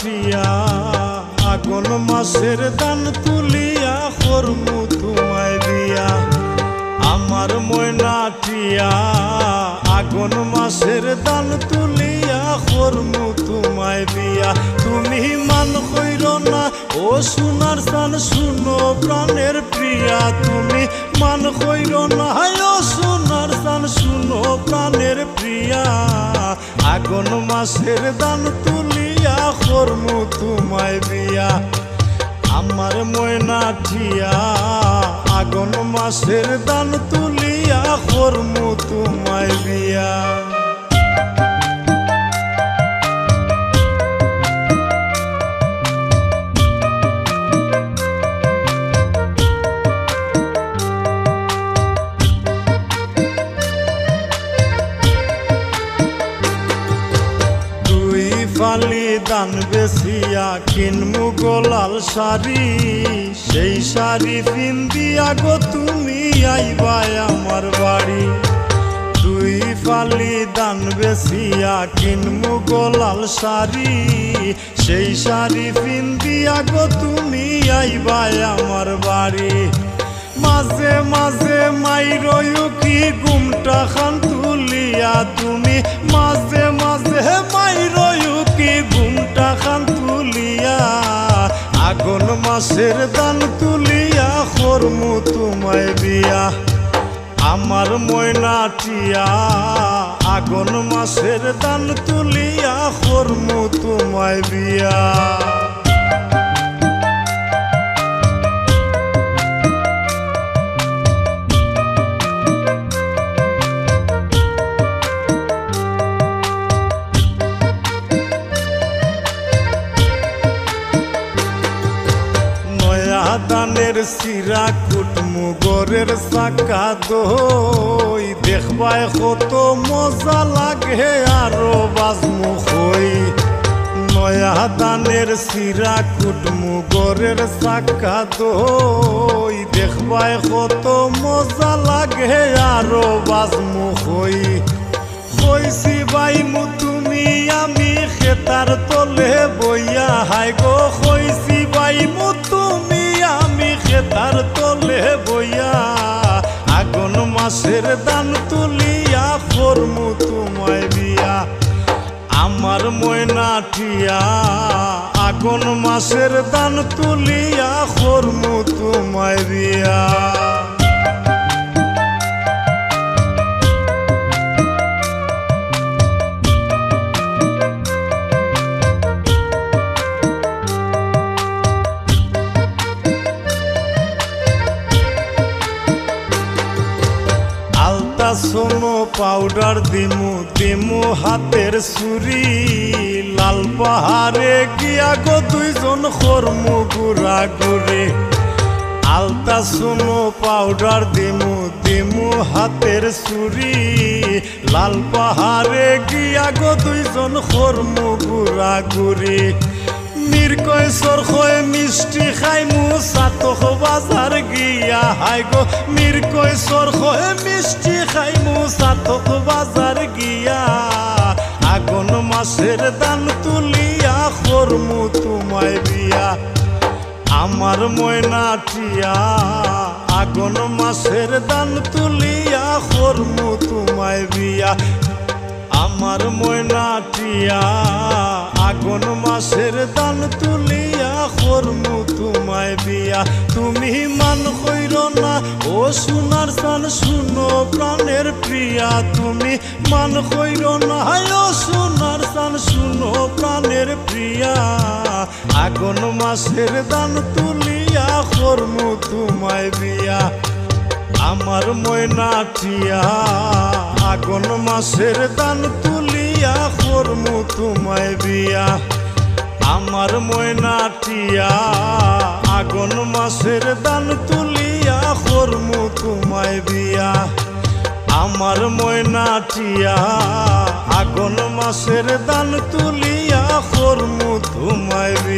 টিয়া আগুন মাসের দান তুলিয়া করমু তোমায় বিয়া। আমার ময়না টিয়া আগুন মাসের দান তুলিয়া করমু তোমায় বিয়া। তুমি মান কইর না ও সোনার চান শুনো প্রাণের প্রিয়া। তুমি মান কইর না ও সোনার চান শুনো প্রাণের প্রিয়া। আগুন মাসের দান তুলিয়া করমু তোমায় বিয়া। আমার ময়না টিয়া আগুন মাসের দান তুলিয়া করমু তোমায় বিয়া। ফালি দান বেসিয়া কিনমু গোলাল শাড়ি। সেই শাড়ি পিন্দিয়া গো তুমি আইবা আমার বাড়ি। দুই ফালি দান বেসিয়া কিনমু গোলাল শাড়ি। সেই শাড়ি পিন্দিয়া গো তুমি আইবা আমার বাড়ি। মাঝে মাঝে মাইরয়ু কি ঘুমটা খান তুলিয়া। তুমি মাঝে মাঝে মাইরয়ু কি ঘুমটা খান তুলিয়া। আগুন মাসের দান তুলিয়া করমু তোমায় বিয়া। আমার ময়না টিয়া আগুন মাসের দান তুলিয়া করমু তোমায় বিয়া। দানের সিরা কুটমু গরের চাকা দই। দেখবায় কত মজা লাগে আরো বাজমু হই। নয়া দানের সিরা কুটমু গরের চাকা দই। দেখবায় কত মজা লাগে আরো বাজমু হই। কইছি বাইমু তুমি আমি খেতার তলে বইয়া। হাই গো কইছি বাইমু তুমি আমি খেতার তলে বইয়া। আগুন মাসের দান তুলিয়া করমু তোমায় বিয়া। আমার ময়না টিয়া আগুন মাসের দান তুলিয়া করমু তোমায় বিয়া। সোনো পাউডার দিমু দিমু হাতের চুরি। লাল পাহাড়ে গিয়া গো দুইজন করমু গুড়া গুড়ি। আলতা সোনো পাউডার দিমু দিমু হাতের চুরি। লাল পাহাড়ে গিয়া গো দুইজন করমু গুড়া গুড়ি। মির কয় সর কয় মিষ্টি খাইমু সাতক বাজার গিয়া। হাই গো মির কয় সর কয় মিষ্টি খাইমু সাতক বাজার গিয়া। আগুন মাসের দান তুলিয়া করমু তোমায় বিয়া। আমার ময়না টিয়া আগুন মাসের দান তুলিয়া করমু তোমায় বিয়া। আমার ময়না টিয়া আগুন মাসের দান তুলিয়া করমু তোমায় বিয়া। তুমি মান কইর না ও সোনার চান শুনো প্রাণের প্রিয়া। তুমি মান কইর না ও সোনার চান শুনো প্রাণের প্রিয়া। আগুন মাসের দান তুলিয়া করমু তোমায় বিয়া। আমার ময়না টিয়া আগুন মাসের দান তুলিয়া করমু তোমায় বিয়া। আমার ময়না টিয়া আগুন মাসের দান তুলিয়া করমু তোমায় বিয়া। আমার ময়না টিয়া আগুন মাসের দান তুলিয়া করমু তোমায় বিয়া।